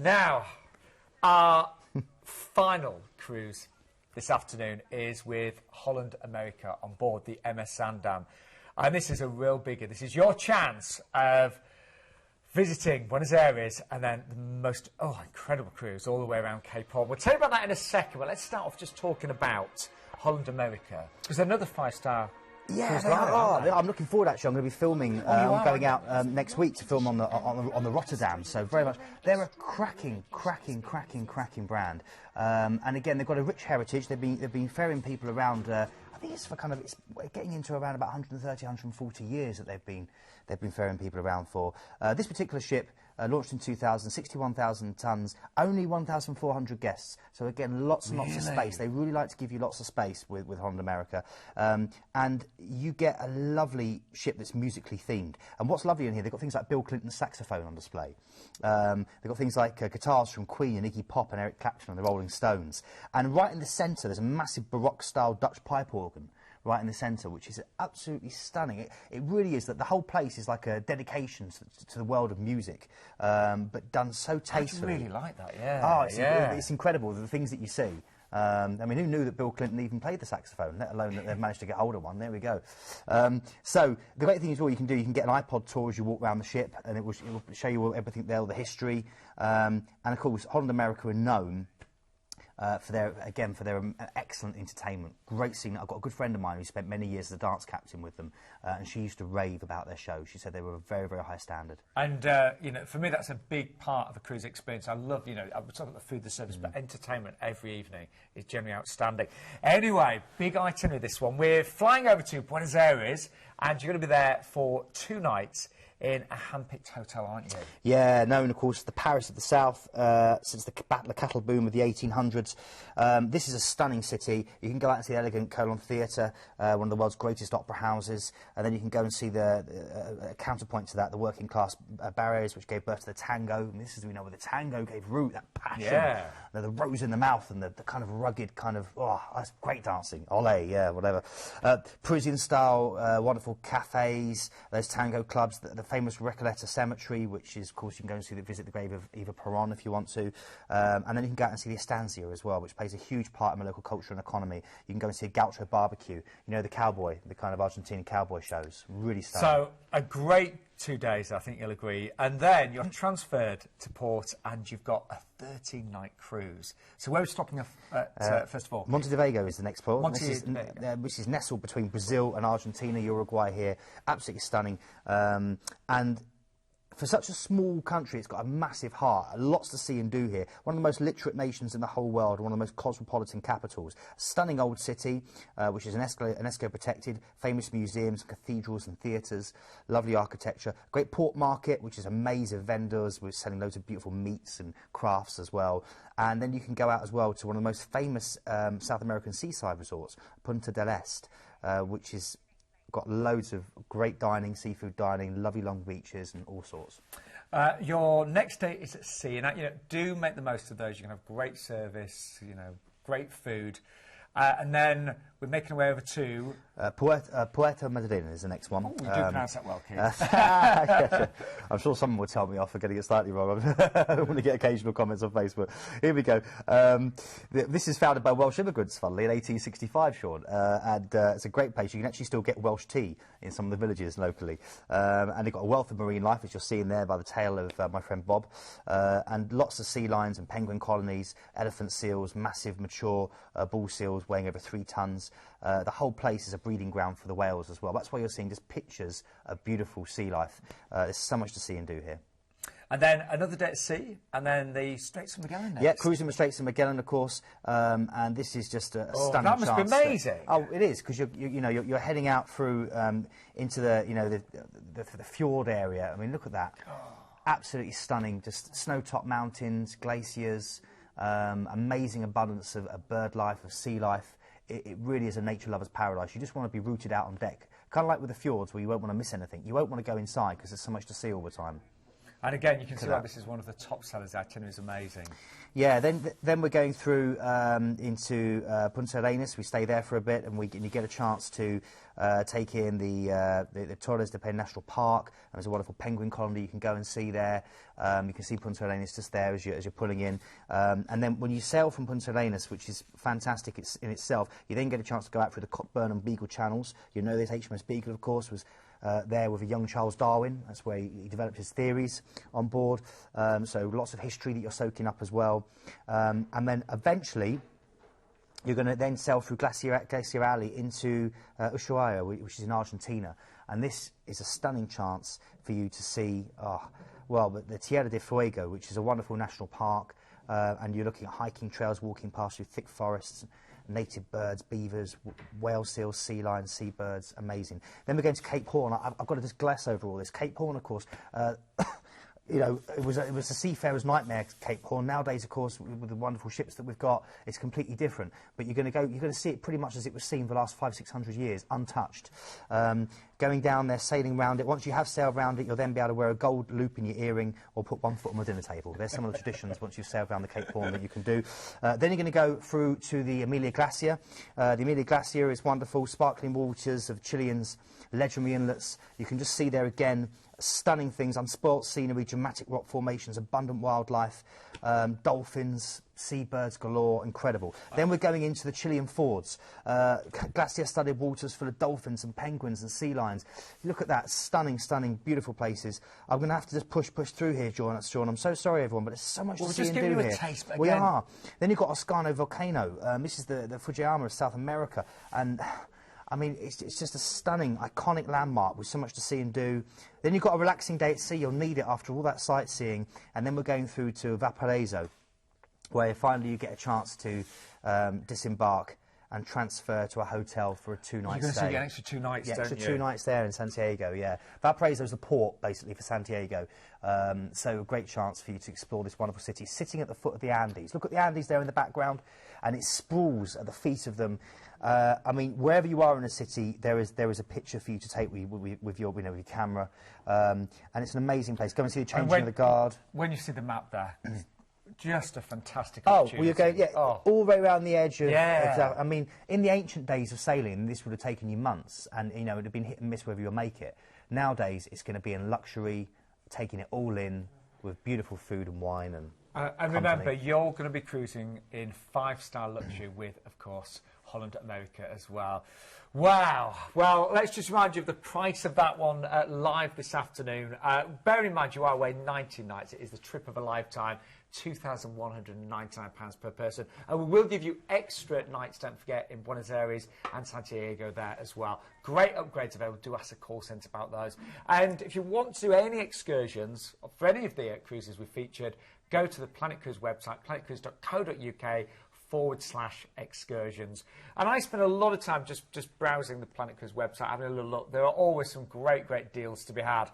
Now, our final cruise this afternoon is with Holland America on board the MS Zaandam. And this is a real biggie. This is your chance of visiting Buenos Aires and then the most, incredible cruise all the way around Cape Horn. We'll tell you about that in a second, but let's start off just talking about Holland America. There's another five-star cruise liner, I'm looking forward, actually. I'm going to be filming, I'm going out next week to film on the Rotterdam, so very much. They're a cracking brand. And again, they've got a rich heritage. They've been ferrying people around, I think it's for it's getting into around about 130, 140 years that they've been ferrying people around for. This particular ship launched in 2000, 61,000 tonnes, only 1,400 guests. So again, lots and lots of space. They really like to give you lots of space with Holland America. And you get a lovely ship that's musically themed. And what's lovely in here, they've got things like Bill Clinton's saxophone on display. They've got things like guitars from Queen and Iggy Pop and Eric Clapton and the Rolling Stones. And right in the centre, there's a massive Baroque-style Dutch pipe organ right in the centre, which is absolutely stunning. It really is that the whole place is like a dedication to the world of music, but done so tastefully. I really like that, yeah. Oh, it's incredible, the things that you see. I mean, who knew that Bill Clinton even played the saxophone, let alone that they've managed to get hold of one? There we go. So the great thing is, you can get an iPod tour as you walk around the ship, and it will show you everything there, all the history. And of course, Holland America are known for their excellent entertainment, great scene. I've got a good friend of mine who spent many years as a dance captain with them, and she used to rave about their show. She said they were a very, very high standard. And for me, that's a big part of the cruise experience. I love, I was talking about the food, the service, but entertainment every evening is generally outstanding. Anyway, big itinerary this one. We're flying over to Buenos Aires, and you're going to be there for 2 nights in a hand-picked hotel, aren't you? Yeah, known, of course, the Paris of the South since the cattle boom of the 1800s. This is a stunning city. You can go out and see the elegant Colon Theatre, one of the world's greatest opera houses, and then you can go and see the counterpoint to that, the working-class barriers, which gave birth to the tango. And this is, where the tango gave root, that passion, the rose in the mouth, and the kind of rugged that's great dancing. Olé, yeah, whatever. Parisian-style, wonderful cafes, those tango clubs, the famous Recoleta Cemetery, which is, of course, you can go and visit the grave of Eva Peron if you want to. And then you can go out and see the Estancia as well, which plays a huge part in the local culture and economy. You can go and see a gaucho barbecue, the cowboy, the kind of Argentine cowboy shows. Really stunning. So, a great 2 days, I think you'll agree. And then you're transferred to port and you've got a 13-night cruise. So where are we stopping at, first of all? Montevideo is the next port, which is nestled between Brazil and Argentina, Uruguay here. Absolutely stunning. And for such a small country, it's got a massive heart, lots to see and do here. One of the most literate nations in the whole world, one of the most cosmopolitan capitals. Stunning old city, which is UNESCO protected, famous museums, cathedrals and theatres, lovely architecture. Great pork market, which is a maze of vendors. We're selling loads of beautiful meats and crafts as well. And then you can go out as well to one of the most famous South American seaside resorts, Punta del Este, which is got loads of great dining, seafood dining, lovely long beaches and all sorts. Your next day is at sea, and do make the most of those. You can have great service, great food. And then we're making our way over to... Puerto Madryn is the next one. Oh, you do pronounce that well, Keith. Yeah, sure. I'm sure someone will tell me off for getting it slightly wrong. I want to get occasional comments on Facebook. Here we go. This is founded by Welsh immigrants, funnily, in 1865, Sean. And it's a great place. You can actually still get Welsh tea in some of the villages locally. And they've got a wealth of marine life, as you're seeing there by the tail of my friend Bob. And lots of sea lions and penguin colonies, elephant seals, massive mature bull seals weighing over 3 tonnes. The whole place is a breeding ground for the whales as well. That's why you're seeing just pictures of beautiful sea life. There's so much to see and do here. And then another day at sea, and then the Straits of Magellan next. Yeah, cruising the Straits of Magellan, of course, and this is just a stunning chance. That must be amazing. It is, because you're heading out through into the fjord area. I mean, look at that, absolutely stunning. Just snow-topped mountains, glaciers, amazing abundance of bird life, of sea life. It really is a nature lover's paradise. You just want to be rooted out on deck, kind of like with the fjords, where you won't want to miss anything. You won't want to go inside because there's so much to see all the time. And again, you can see why this is one of the top sellers. The itinerary is amazing. Yeah, then we're going through into Punta Arenas. We stay there for a bit, and you get a chance to take in the Torres de Paine National Park. And there's a wonderful penguin colony you can go and see there. You can see Punta Arenas just there as you're pulling in. And then when you sail from Punta Arenas, which is fantastic in itself, you then get a chance to go out through the Cockburn and Beagle channels. You know this HMS Beagle, of course, was there with a young Charles Darwin. That's where he developed his theories on board. So lots of history that you're soaking up as well. And then eventually, you're going to then sail through Glacier Alley into Ushuaia, which is in Argentina. And this is a stunning chance for you to see, the Tierra de Fuego, which is a wonderful national park. And you're looking at hiking trails, walking past through thick forests, native birds, beavers, whale seals, sea lions, seabirds, amazing. Then we're going to Cape Horn. I've got to just glass over all this. Cape Horn, of course, you know, it was a seafarer's nightmare, Cape Horn. Nowadays, of course, with the wonderful ships that we've got, it's completely different. But you're going to see it pretty much as it was seen for the last 500-600 years, untouched. Going down there, sailing round it. Once you have sailed round it, you'll then be able to wear a gold loop in your earring or put one foot on the dinner table. There's some of the traditions once you've sailed around the Cape Horn that you can do. Then you're going to go through to the Amelia Glacier. The Amelia Glacier is wonderful, sparkling waters of Chilean's legendary inlets. You can just see there again stunning things, unspoilt scenery, dramatic rock formations, abundant wildlife, dolphins, seabirds galore, incredible. Then we're going into the Chilean fords, glacier-studded waters full of dolphins and penguins and sea lions. Look at that, stunning, stunning, beautiful places. I'm going to have to just push through here, Sean. I'm so sorry, everyone, but there's so much to see and do here. We're just giving you a taste, but we are. Then you've got Oscano volcano. This is the Fujiyama of South America, and I mean, it's just a stunning, iconic landmark with so much to see and do. Then you've got a relaxing day at sea. You'll need it after all that sightseeing. And then we're going through to Valparaiso, where finally you get a chance to disembark and transfer to a hotel for a two-night stay. You're going to see an extra 2 nights, don't you? Extra 2 nights there in Santiago, yeah. Valparaiso is the port, basically, for Santiago. So a great chance for you to explore this wonderful city, sitting at the foot of the Andes. Look at the Andes there in the background, and it sprawls at the feet of them. I mean, wherever you are in a city, there is a picture for you to take with your camera, and it's an amazing place. Go and see the changing of the guard. When you see the map there, just a fantastic opportunity. Well, you're going, all the way around the edge of... I mean, in the ancient days of sailing, this would have taken you months, and, you know, it would have been hit and miss whether you'll make it. Nowadays, it's going to be in luxury, taking it all in, with beautiful food and wine and remember, you're going to be cruising in 5-star luxury with, of course, Holland America as well. Wow. Well, let's just remind you of the price of that one live this afternoon. Bear in mind, you are away 90 nights. It is the trip of a lifetime. £2,199 per person. And we will give you extra nights, don't forget, in Buenos Aires and Santiago there as well. Great upgrades available. Do ask the call centre about those. And if you want to do any excursions for any of the cruises we featured, go to the Planet Cruise website, planetcruise.co.uk/excursions. And I spend a lot of time just browsing the Planet Cruise website, having a little look. There are always some great deals to be had.